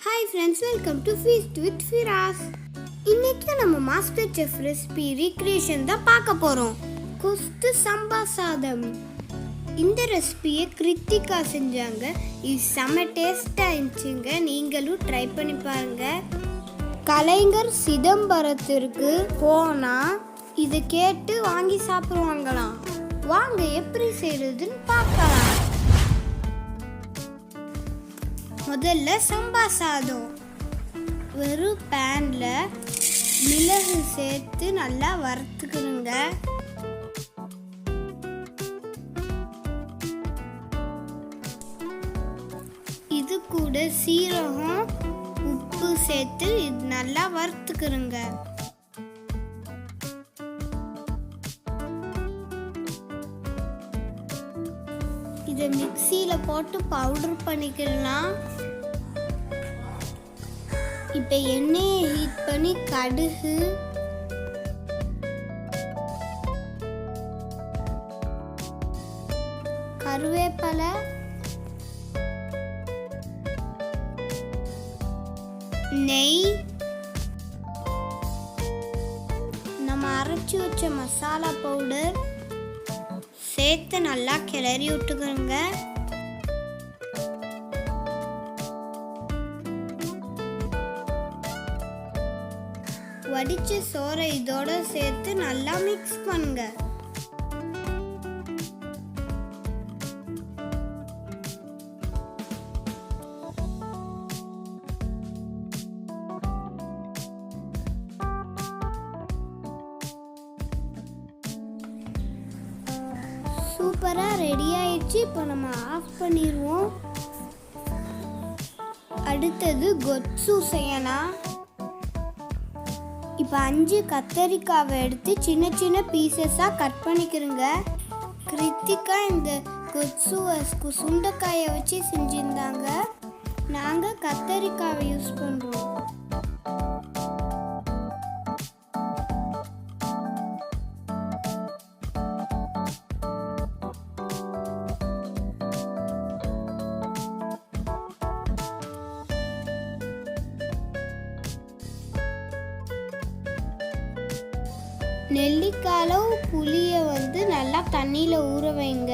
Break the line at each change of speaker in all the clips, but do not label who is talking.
Hi friends, welcome to Feast with Firas. இன்னைக்கு நம்ம master chef recipe recreation தான் பார்க்க போறோம். கோஸ்து சம்பா சாதம். இந்த ரெசிபியை கிருத்திகா செஞ்சாங்க. இது செம டேஸ்டா இருந்துச்சுங்க. நீங்களும் ட்ரை பண்ணி பாருங்க. கலைஞர் சிதம்பரத்திற்கு போனா இதை கேட்டு வாங்கி சாப்பிடுவாங்களாம். வாங்க எப்படி செய்யறதுன்னு பார்க்கலாம். முதல்ல சம்பா சாதம். வெறும் பேன்ல மிளகு சேர்த்து நல்லா வறுத்துக்கணுங்க. இது கூட சீரகம் உப்பு சேர்த்து இது நல்லா வறுத்துக்கணுங்க. இதை மிக்சியில போட்டு பவுடர் பண்ணிக்கலாம். இப்போ எண்ணெயை ஹீட் பண்ணி கடுகு, கருவேப்பிலை, நெய், நம்ம அரைச்சி வச்ச மசாலா பவுடர் சேர்த்து நல்லா கிளறி விட்டுக்கோங்க. வடிச்ச சோறை இதோட சேர்த்து நல்லா மிக்ஸ் பண்ணுங்க. சூப்பரா ரெடி ஆயிடுச்சு. இப்போ நம்ம ஆஃப் பண்ணிடுவோம். அடுத்தது கொத்சு செய்யலாம். இப்போ 5 கத்தரிக்காவை எடுத்து சின்ன சின்ன பீசஸாக கட் பண்ணிக்கிறோங்க. கிருத்திகா இந்த கொத்சு சுண்டைக்காயை வச்சு செஞ்சுருந்தாங்க. நாங்கள் கத்தரிக்காவை யூஸ் பண்ணுறோம். நெல்லிக்காய் புளியை நல்லா தண்ணியில் ஊற வைங்க.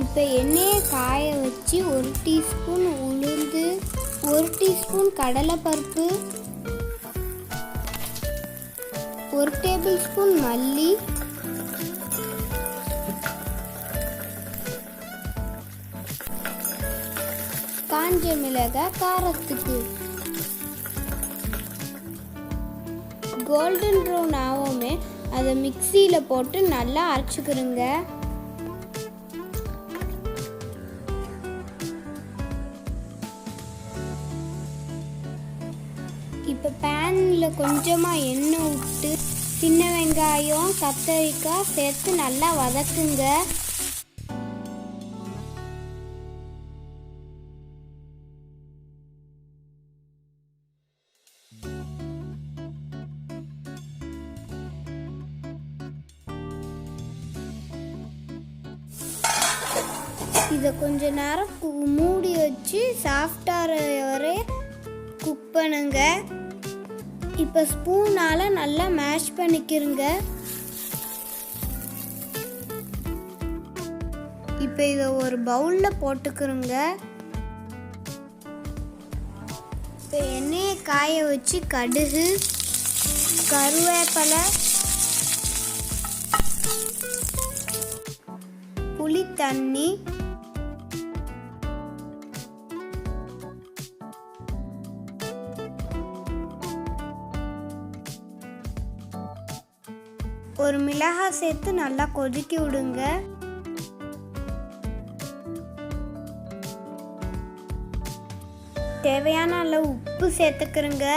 இப்போ எண்ணெயை காய வச்சு 1 டீஸ்பூன் உளுந்து, 1 டீஸ்பூன் கடலைப்பருப்பு, 1 டேபிள் ஸ்பூன் மல்லி, காஞ்ச மிளகாய் காரத்துக்கு, கோல்டன் ப்ரௌன் ஆகாமே அதை மிக்சியில் போட்டு நல்லா அரைச்சிக்கிறோங்க. இப்போ பேனில் கொஞ்சமாக எண்ணெய் விட்டு சின்ன வெங்காயம் கத்தரிக்காய் சேர்த்து நல்லா வதக்குங்க. இதை கொஞ்ச நேரம் மூடி வச்சு சாஃப்டாகிற வரை குக் பண்ணுங்க. இப்போ ஸ்பூனால் நல்லா மேஷ் பண்ணிக்கிறங்க. இப்போ இதை ஒரு பவுலில் போட்டுக்கிறோங்க. இப்போ எண்ணெயை காய வச்சு கடுகு, கருவேப்பிலை, புளி தண்ணி, ஒரு மிளகாய் சேர்த்து நல்லா கொதிக்க விடுங்க. தேவையான அளவு உப்பு சேர்த்துக்கிறோங்க.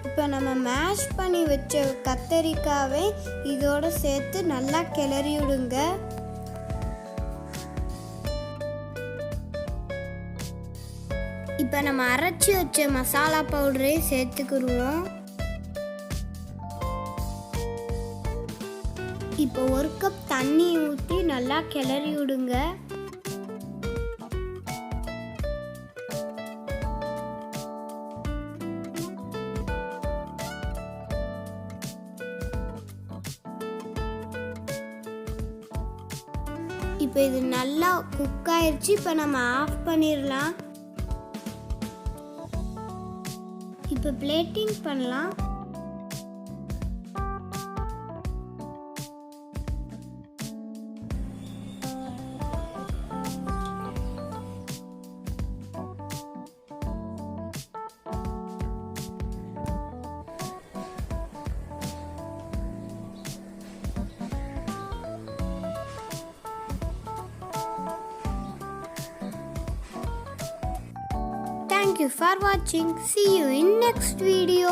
இப்போ நம்ம மேஷ் பண்ணி வச்ச கத்தரிக்காவை இதோட சேர்த்து நல்லா கிளறி விடுங்க. இப்போ நம்ம அரைச்சி வச்ச மசாலா பவுடரை சேர்த்துக்கிடுவோம். இப்போ 1 கப் தண்ணி ஊற்றி நல்லா கிளறி விடுங்க. இப்போ இது நல்லா குக் ஆயிடுச்சு. இப்போ நம்ம ஆஃப் பண்ணிடலாம். இப்போ பிளேட்டிங் பண்ணலாம். Thank you for watching. See you in next video.